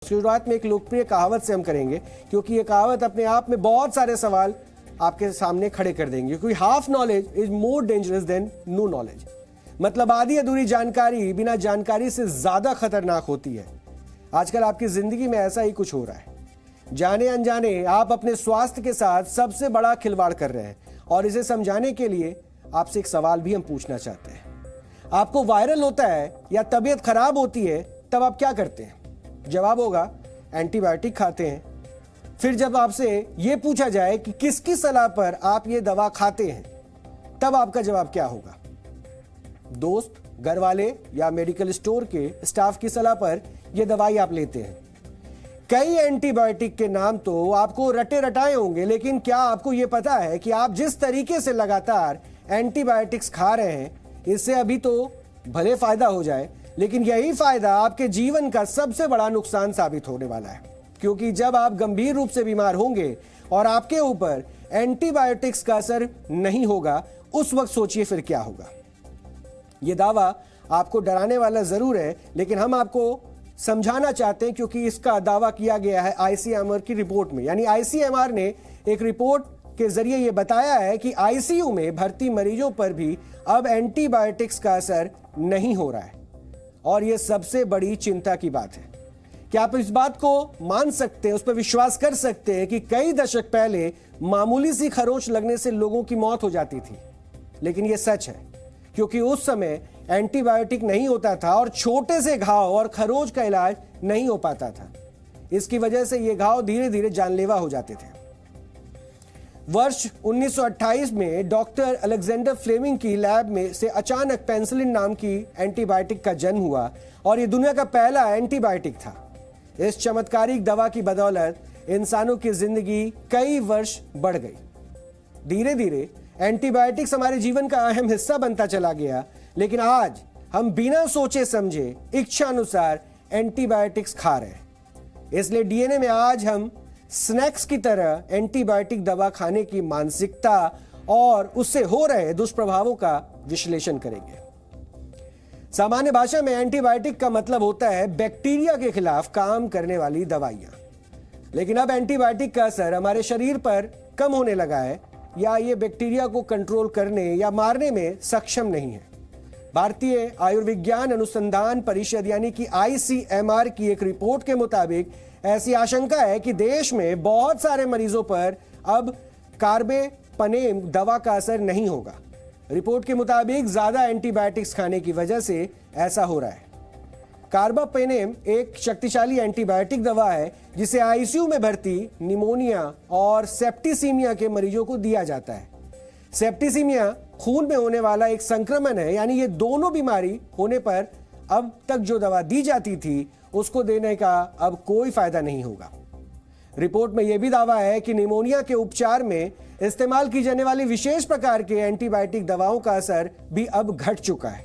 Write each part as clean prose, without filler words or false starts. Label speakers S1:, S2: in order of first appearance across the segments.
S1: शुरुआत में एक लोकप्रिय कहावत से हम करेंगे, क्योंकि ये कहावत अपने आप में बहुत सारे सवाल आपके सामने खड़े कर देंगे। क्योंकि half knowledge is more dangerous than no knowledge. मतलब आधी अधूरी जानकारी बिना जानकारी से ज्यादा खतरनाक होती है। आजकल आपकी जिंदगी में ऐसा ही कुछ हो रहा है। जाने अनजाने आप अपने स्वास्थ्य के साथ सबसे बड़ा खिलवाड़ कर रहे हैं, और इसे समझाने के लिए आपसे एक सवाल भी हम पूछना चाहते हैं। आपको वायरल होता है या तबीयत खराब होती है, तब आप क्या करते हैं? जवाब होगा एंटीबायोटिक खाते हैं। फिर जब आपसे यह पूछा जाए कि किसकी सलाह पर आप ये दवा खाते हैं, तब आपका जवाब क्या होगा? दोस्त, घर वाले या मेडिकल स्टोर के स्टाफ की सलाह पर यह दवाई आप लेते हैं। कई एंटीबायोटिक के नाम तो आपको रटे रटाए होंगे, लेकिन क्या आपको यह पता है कि आप जिस तरीके से लगातार एंटीबायोटिक्स खा रहे हैं, इससे अभी तो भले फायदा हो जाए, लेकिन यही फायदा आपके जीवन का सबसे बड़ा नुकसान साबित होने वाला है। क्योंकि जब आप गंभीर रूप से बीमार होंगे और आपके ऊपर एंटीबायोटिक्स का असर नहीं होगा, उस वक्त सोचिए फिर क्या होगा। यह दावा आपको डराने वाला जरूर है, लेकिन हम आपको समझाना चाहते हैं, क्योंकि इसका दावा किया गया है आईसीएमआर की रिपोर्ट में। यानी आईसीएमआर ने एक रिपोर्ट के जरिए यह बताया है कि आईसीयू में भर्ती मरीजों पर भी अब एंटीबायोटिक्स का असर नहीं हो रहा है। और यह सबसे बड़ी चिंता की बात है। क्या आप इस बात को मान सकते हैं, उस पर विश्वास कर सकते हैं कि कई दशक पहले मामूली सी खरोंच लगने से लोगों की मौत हो जाती थी? लेकिन यह सच है, क्योंकि उस समय एंटीबायोटिक नहीं होता था और छोटे से घाव और खरोंच का इलाज नहीं हो पाता था। इसकी वजह से ये घाव धीरे धीरे जानलेवा हो जाते थे। वर्ष 1928 में डॉक्टर अलेक्जेंडर फ्लेमिंग की लैब में से अचानक पेनिसिलिन नाम की एंटीबायोटिक का जन्म हुआ, और यह दुनिया का पहला एंटीबायोटिक था। इस चमत्कारिक दवा की बदौलत इंसानों की जिंदगी कई वर्ष बढ़ गई। धीरे धीरे एंटीबायोटिक्स हमारे जीवन का अहम हिस्सा बनता चला गया, लेकिन आज हम बिना सोचे समझे इच्छा अनुसार एंटीबायोटिक्स खा रहे हैं। इसलिए डीएनए में आज हम स्नैक्स की तरह एंटीबायोटिक दवा खाने की मानसिकता और उससे हो रहे दुष्प्रभावों का विश्लेषण करेंगे। सामान्य भाषा में एंटीबायोटिक का मतलब होता है बैक्टीरिया के खिलाफ काम करने वाली दवाइयां। लेकिन अब एंटीबायोटिक का असर हमारे शरीर पर कम होने लगा है, या ये बैक्टीरिया को कंट्रोल करने या मारने में सक्षम नहीं है। भारतीय आयुर्विज्ञान अनुसंधान परिषद यानी कि आईसीएमआर की एक रिपोर्ट के मुताबिक ऐसी आशंका है कि देश में बहुत सारे मरीजों पर अब कार्बापेनेम दवा का असर नहीं होगा। रिपोर्ट के मुताबिक ज्यादा एंटीबायोटिक्स खाने की वजह से ऐसा हो रहा है। कार्बापेनेम एक शक्तिशाली एंटीबायोटिक दवा है, जिसे आईसीयू में भर्ती निमोनिया और सेप्टिसीमिया के मरीजों को दिया जाता है। सेप्टिसीमिया खून में होने वाला एक संक्रमण है, यानी ये दोनों बीमारी होने पर अब तक जो दवा दी जाती थी, उसको देने का अब कोई फायदा नहीं होगा। रिपोर्ट में यह भी दावा है कि निमोनिया के उपचार में इस्तेमाल की जाने वाली विशेष प्रकार के एंटीबायोटिक दवाओं का असर भी अब घट चुका है।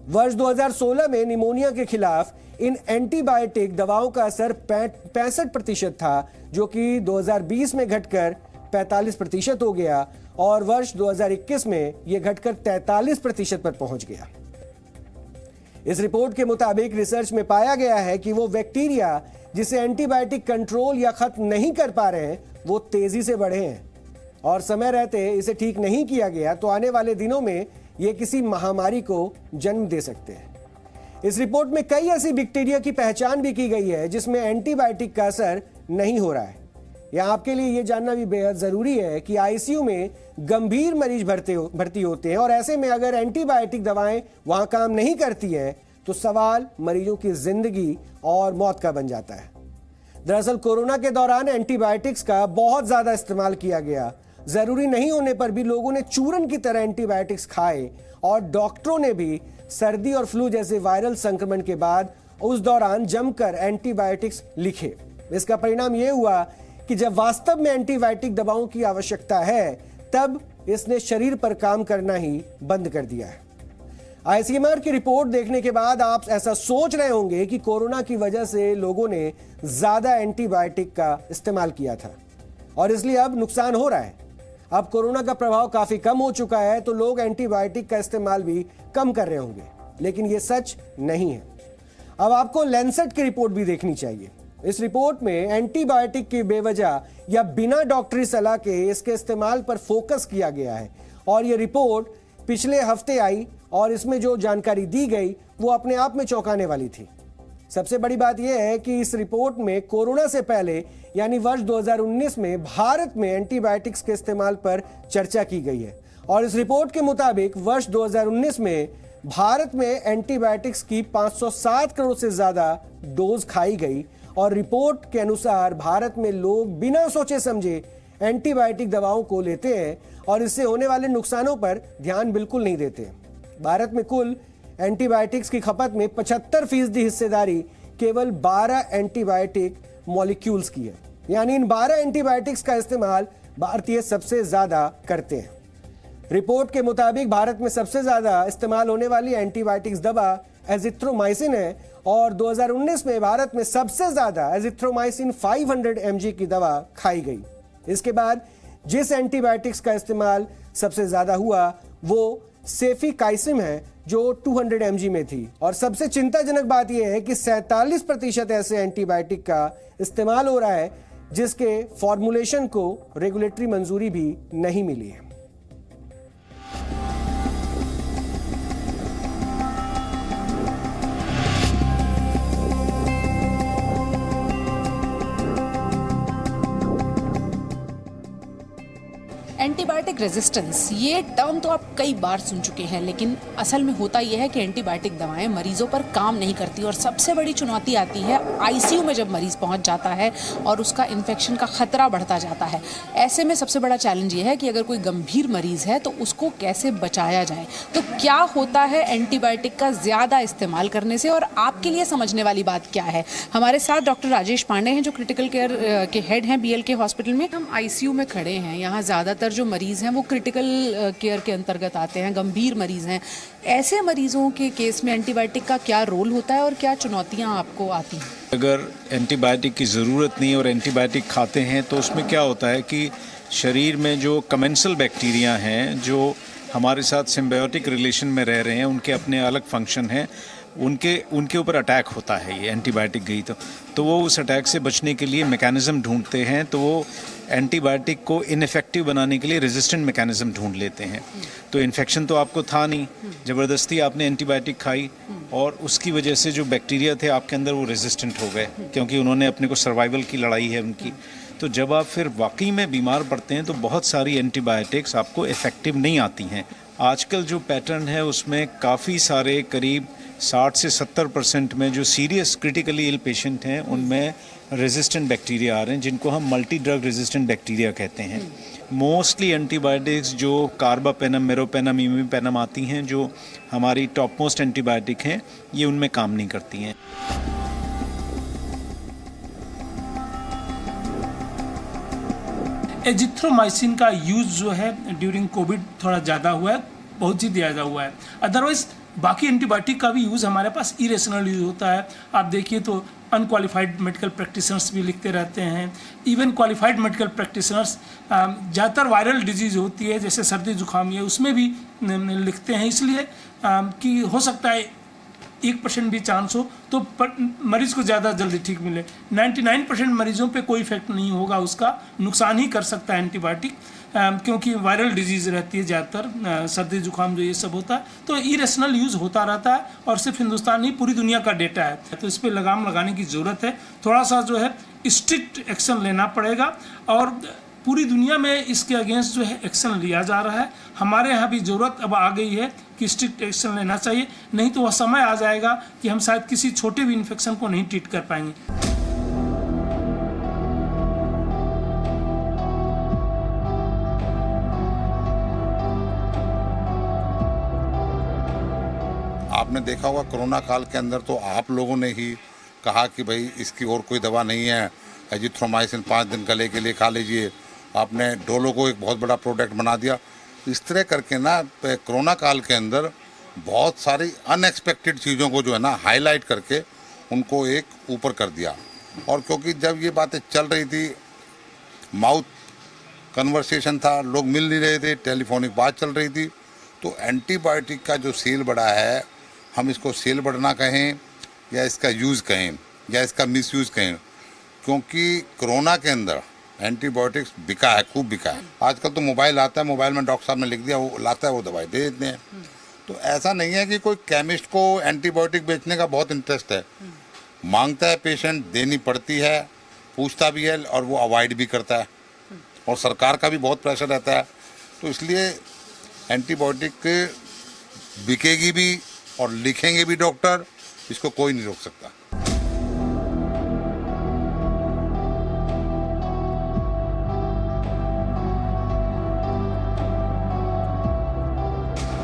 S1: वर्ष 2016 में निमोनिया के खिलाफ इन एंटीबायोटिक दवाओं का असर 65% था, जो कि 2020 में घटकर 45% हो गया, और वर्ष 2021 में यह घटकर 43% पर पहुंच गया। इस रिपोर्ट के मुताबिक रिसर्च में पाया गया है कि वो बैक्टीरिया जिसे एंटीबायोटिक कंट्रोल या खत्म नहीं कर पा रहे हैं, वो तेजी से बढ़े हैं, और समय रहते इसे ठीक नहीं किया गया तो आने वाले दिनों में ये किसी महामारी को जन्म दे सकते हैं। इस रिपोर्ट में कई ऐसी बैक्टीरिया की पहचान भी की गई है जिसमें एंटीबायोटिक का असर नहीं हो रहा है। यहाँ आपके लिए ये जानना भी बेहद जरूरी है कि आईसीयू में गंभीर मरीज भर्ती होते हैं, और ऐसे में अगर एंटीबायोटिक दवाएं वहां काम नहीं करती है तो सवाल मरीजों की जिंदगी और मौत का बन जाता है। दरअसल कोरोना के दौरान एंटीबायोटिक्स का बहुत ज्यादा इस्तेमाल किया गया। जरूरी नहीं होने पर भी लोगों ने चूरन की तरह एंटीबायोटिक्स खाए, और डॉक्टरों ने भी सर्दी और फ्लू जैसे वायरल संक्रमण के बाद उस दौरान जमकर एंटीबायोटिक्स लिखे। इसका परिणाम यह हुआ कि जब वास्तव में एंटीबायोटिक दवाओं की आवश्यकता है, तब इसने शरीर पर काम करना ही बंद कर दिया है। आईसीएमआर की रिपोर्ट देखने के बाद आप ऐसा सोच रहे होंगे कि कोरोना की वजह से लोगों ने ज्यादा एंटीबायोटिक का इस्तेमाल किया था, और इसलिए अब नुकसान हो रहा है। अब कोरोना का प्रभाव काफी कम हो चुका है, तो लोग एंटीबायोटिक का इस्तेमाल भी कम कर रहे होंगे, लेकिन यह सच नहीं है। अब आपको लैंसेट की रिपोर्ट भी देखनी चाहिए। इस रिपोर्ट में एंटीबायोटिक की बेवजह या बिना डॉक्टरी सलाह के इसके इस्तेमाल पर फोकस किया गया है और यह रिपोर्ट पिछले हफ्ते आई और इसमें जो जानकारी दी गई वो अपने आप में चौंकाने वाली थी। सबसे बड़ी बात यह है कि इस रिपोर्ट में कोरोना से पहले यानी वर्ष 2019 में भारत में एंटीबायोटिक्स के इस्तेमाल पर चर्चा की गई है और इस रिपोर्ट के मुताबिक वर्ष 2019 में भारत में एंटीबायोटिक्स की 507 करोड़ से ज्यादा डोज खाई गई और रिपोर्ट के अनुसार भारत में लोग बिना सोचे समझे एंटीबायोटिक दवाओं को लेते हैं और इससे होने वाले नुकसानों पर ध्यान बिल्कुल नहीं देते। भारत में कुल एंटीबायोटिक्स की खपत में 75% हिस्सेदारी केवल 12 एंटीबायोटिक मॉलिक्यूल्स की है, यानी इन 12 एंटीबायोटिक्स का इस्तेमाल भारतीय सबसे ज्यादा करते हैं। रिपोर्ट के मुताबिक भारत में सबसे ज्यादा इस्तेमाल होने वाली एंटीबायोटिक्स दवा एजिथ्रोमाइसिन है और 2019 में भारत में सबसे ज्यादा एजिथ्रोमाइसिन 500 mg की दवा खाई गई। इसके बाद जिस एंटीबायोटिक्स का इस्तेमाल सबसे ज्यादा हुआ वो सेफिकाइसिम है जो 200 mg में थी और सबसे चिंताजनक बात यह है कि 47% ऐसे एंटीबायोटिक का इस्तेमाल हो रहा है जिसके फॉर्मुलेशन को रेगुलेटरी मंजूरी भी नहीं मिली है।
S2: एंटीबायोटिक रेजिस्टेंस, ये टर्म तो आप कई बार सुन चुके हैं, लेकिन असल में होता यह है कि एंटीबायोटिक दवाएं मरीजों पर काम नहीं करती और सबसे बड़ी चुनौती आती है आईसीयू में जब मरीज पहुंच जाता है और उसका इन्फेक्शन का खतरा बढ़ता जाता है। ऐसे में सबसे बड़ा चैलेंज ये है कि अगर कोई गंभीर मरीज है तो उसको कैसे बचाया जाए। तो क्या होता है एंटीबायोटिक का ज़्यादा इस्तेमाल करने से और आपके लिए समझने वाली बात क्या है? हमारे साथ डॉक्टर राजेश पांडे हैं जो क्रिटिकल केयर के हेड हैं BLK हॉस्पिटल में। हम आईसीयू में खड़े हैं, यहाँ ज़्यादातर जो मरीज़ हैं वो क्रिटिकल केयर के अंतर्गत आते हैं, गंभीर मरीज़ हैं। ऐसे मरीजों के केस में एंटीबायोटिक का क्या रोल होता है और क्या चुनौतियां आपको आती हैं?
S3: अगर एंटीबायोटिक की ज़रूरत नहीं और एंटीबायोटिक खाते हैं तो उसमें क्या होता है कि शरीर में जो कमेंसल बैक्टीरिया हैं जो हमारे साथ सिम्बायोटिक रिलेशन में रह रहे हैं, उनके अपने अलग फंक्शन हैं, उनके ऊपर अटैक होता है। ये एंटीबायोटिक गई तो वो उस अटैक से बचने के लिए मैकेनिज़्म ढूंढते हैं, तो वो एंटीबायोटिक को इनफेक्टिव बनाने के लिए रेजिस्टेंट मैकेनिज़्म ढूंढ लेते हैं। तो इन्फेक्शन तो आपको था नहीं, ज़बरदस्ती आपने एंटीबायोटिक खाई और उसकी वजह से जो बैक्टीरिया थे आपके अंदर वो रेजिस्टेंट हो गए क्योंकि उन्होंने अपने को सर्वाइवल की लड़ाई है उनकी। तो जब आप फिर वाकई में बीमार पड़ते हैं तो बहुत सारी एंटीबायोटिक्स आपको इफ़ेक्टिव नहीं आती हैं। आजकल जो पैटर्न है उसमें काफ़ी सारे करीब 60 से 70% में जो सीरियस क्रिटिकली इल पेशेंट हैं उनमें रेजिस्टेंट बैक्टीरिया आ रहे हैं जिनको हम मल्टी ड्रग रेजिस्टेंट बैक्टीरिया कहते हैं। मोस्टली एंटीबायोटिक्स जो कार्बापेनम, मेरोपेनम, इमिपेनम आती हैं जो हमारी टॉप मोस्ट एंटीबायोटिक हैं, ये उनमें काम नहीं करती हैं।
S4: एजिथ्रोमाइसिन का यूज़ जो है ड्यूरिंग कोविड थोड़ा ज़्यादा हुआ है, बहुत ही ज़्यादा हुआ है। अदरवाइज बाकी एंटीबायोटिक का भी यूज़ हमारे पास इरेशनल यूज़ होता है। आप देखिए तो अनक्वालिफाइड मेडिकल प्रैक्टिशनर्स भी लिखते रहते हैं, इवन क्वालिफाइड मेडिकल प्रैक्टिशनर्स ज़्यादातर वायरल डिजीज़ होती है जैसे सर्दी जुकाम है उसमें भी लिखते हैं, इसलिए कि हो सकता है 1% भी चांस हो तो मरीज को ज़्यादा जल्दी ठीक मिले। 99% मरीजों पे कोई इफेक्ट नहीं होगा, उसका नुकसान ही कर सकता है एंटीबायोटिक, क्योंकि वायरल डिजीज़ रहती है ज़्यादातर, सर्दी जुकाम जो ये सब होता है, तो इरेशनल यूज़ होता रहता है और सिर्फ हिंदुस्तान नहीं पूरी दुनिया का डेटा है। तो इस पर लगाम लगाने की ज़रूरत है, थोड़ा सा जो है स्ट्रिक्ट एक्शन लेना पड़ेगा और पूरी दुनिया में इसके अगेंस्ट जो है एक्शन लिया जा रहा है। हमारे यहाँ भी ज़रूरत अब आ गई है कि स्ट्रिक्ट एक्शन लेना चाहिए, नहीं तो वह समय आ जाएगा कि हम शायद किसी छोटे भी इन्फेक्शन को नहीं ट्रीट कर पाएंगे।
S5: आपने देखा होगा कोरोना काल के अंदर तो आप लोगों ने ही कहा कि भाई इसकी और कोई दवा नहीं है, एजिथ्रोमाइसिन 5 दिन गले के लिए खा लीजिए। आपने डोलो को एक बहुत बड़ा प्रोडक्ट बना दिया। इस तरह करके ना कोरोना काल के अंदर बहुत सारी अनएक्सपेक्टेड चीज़ों को जो है ना हाईलाइट करके उनको एक ऊपर कर दिया। और क्योंकि जब ये बातें चल रही थी, माउथ कन्वर्सेशन था, लोग मिल नहीं रहे थे, टेलीफोनिक बात चल रही थी, तो एंटीबायोटिक का जो सेल बढ़ा है, हम इसको सेल बढ़ना कहें या इसका यूज़ कहें या इसका मिसयूज़ कहें, क्योंकि कोरोना के अंदर एंटीबायोटिक्स बिका है, खूब बिका है। आजकल तो मोबाइल आता है, मोबाइल में डॉक्टर साहब ने लिख दिया, वो लाता है, वो दवाई दे देते हैं। तो ऐसा नहीं है कि कोई केमिस्ट को एंटीबायोटिक बेचने का बहुत इंटरेस्ट है। मांगता है पेशेंट, देनी पड़ती है, पूछता भी है और वो अवॉइड भी करता है, और सरकार का भी बहुत प्रेशर रहता है। तो इसलिए एंटीबायोटिक बिकेगी भी और लिखेंगे भी डॉक्टर, इसको कोई नहीं रोक सकता।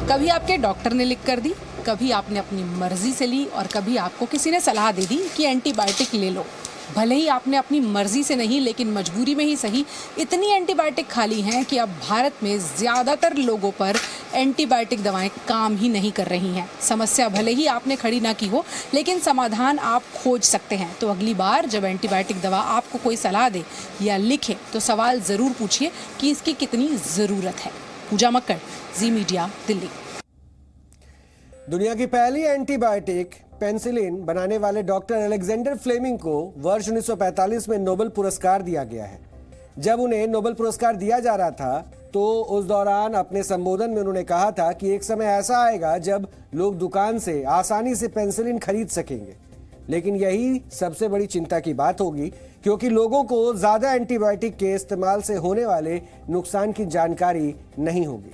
S2: कभी आपके डॉक्टर ने लिख कर दी, कभी आपने अपनी मर्जी से ली और कभी आपको किसी ने सलाह दे दी कि एंटीबायोटिक ले लो। भले ही आपने अपनी मर्जी से नहीं लेकिन मजबूरी में ही सही इतनी एंटीबायोटिक खा ली हैं कि अब भारत में ज़्यादातर लोगों पर एंटीबायोटिक दवाएं काम ही नहीं कर रही हैं। समस्या भले ही आपने खड़ी ना की हो लेकिन समाधान आप खोज सकते हैं। तो अगली बार जब एंटीबायोटिक दवा आपको कोई सलाह दे या लिखे तो सवाल ज़रूर पूछिए कि इसकी कितनी ज़रूरत है। पूजा मक्कड़, जी मीडिया, दिल्ली।
S1: दुनिया की पहली एंटीबायोटिक पेनिसिलिन बनाने वाले डॉक्टर अलेक्जेंडर फ्लेमिंग को वर्ष 1945 में नोबेल पुरस्कार दिया गया है। जब उन्हें नोबेल पुरस्कार दिया जा रहा था तो उस दौरान अपने संबोधन में उन्होंने कहा था कि एक समय ऐसा आएगा जब लोग दुकान से आसानी से पेनिसिलिन खरीद सकेंगे। लेकिन यही सबसे बड़ी चिंता की बात होगी, क्योंकि लोगों को ज्यादा एंटीबायोटिक के इस्तेमाल से होने वाले नुकसान की जानकारी नहीं होगी।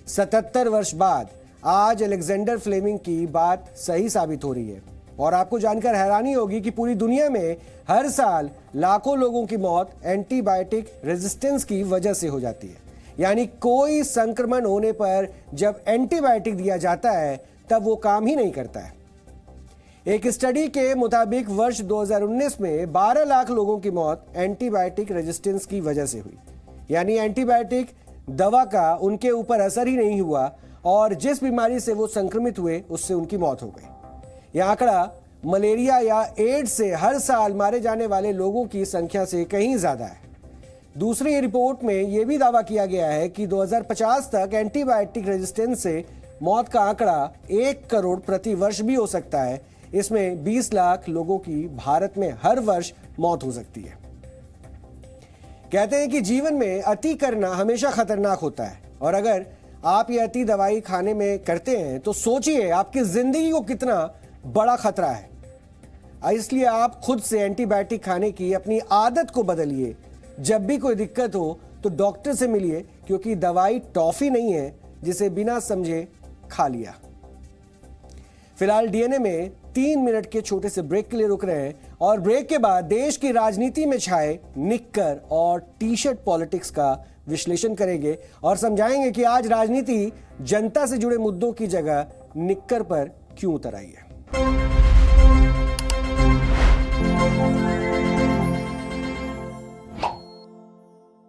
S1: 77 वर्ष बाद आज अलेक्जेंडर फ्लेमिंग की बात सही साबित हो रही है और आपको जानकर हैरानी होगी कि पूरी दुनिया में हर साल लाखों लोगों की मौत एंटीबायोटिक रेजिस्टेंस की वजह से हो जाती है। यानी कोई संक्रमण होने पर जब एंटीबायोटिक दिया जाता है तब वो काम ही नहीं करता है। एक स्टडी के मुताबिक वर्ष 2019 में 12 लाख लोगों की मौत एंटीबायोटिक रेजिस्टेंस की वजह से हुई। यानी एंटीबायोटिक दवा का उनके ऊपर असर ही नहीं हुआ और जिस बीमारी से वो संक्रमित हुए उससे उनकी मौत हो गई। यह आंकड़ा मलेरिया या एड्स से हर साल मारे जाने वाले लोगों की संख्या से कहीं ज्यादा है। दूसरी रिपोर्ट में यह भी दावा किया गया है कि 2050 तक एंटीबायोटिक रेजिस्टेंस से मौत का आंकड़ा 1 करोड़ प्रति वर्ष भी हो सकता है। इसमें 20 लाख लोगों की भारत में हर वर्ष मौत हो सकती है। कहते हैं कि जीवन में अति करना हमेशा खतरनाक होता है और अगर आप ये अति दवाई खाने में करते हैं तो सोचिए आपकी जिंदगी को कितना बड़ा खतरा है। इसलिए आप खुद से एंटीबायोटिक खाने की अपनी आदत को बदलिए। जब भी कोई दिक्कत हो तो डॉक्टर से मिलिए, क्योंकि दवाई टॉफी नहीं है जिसे बिना समझे खा लिया। फिलहाल डीएनए में 3 मिनट के छोटे से ब्रेक के लिए रुक रहे हैं और ब्रेक के बाद देश की राजनीति में छाए निक्कर और टी शर्ट पॉलिटिक्स का विश्लेषण करेंगे और समझाएंगे कि आज राजनीति जनता से जुड़े मुद्दों की जगह निक्कर पर क्यों उतर आई है।